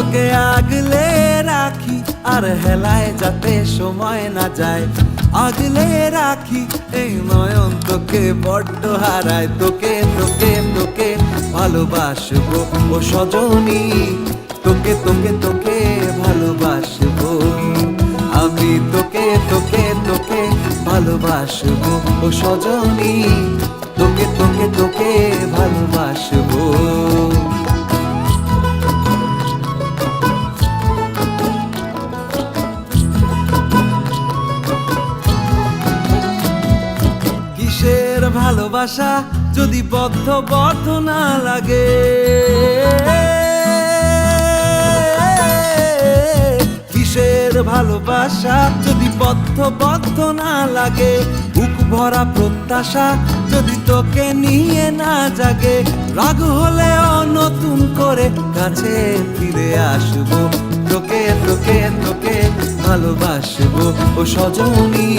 তোকে আগলে রাখি আর হেলায় যাতে সময় না যায়, আগলে রাখি এই নয়ন তোকে বড্ড হারায়। তোকে তোকে তোকে ভালোবাসবো ও সজনী, তোকে তোকে তোকে ভালোবাসবো আমি, তোকে তোকে তোকে ভালোবাসবো ও সজনী, তোকে তোকে তোকে ভালোবাসবো। কিসের ভালোবাসা যদি বদ্ধ বদ্ধ না লাগে, কিসের ভালোবাসা যদি বদ্ধ বদ্ধ না লাগে, বুক ভরা প্রত্যাশা যদি তোকে নিয়ে না জাগে, রাগ হলেও নতুন করে কাছে ফিরে আসবো, তোকে তোকে তোকে ভালোবাসবো ও সজনী।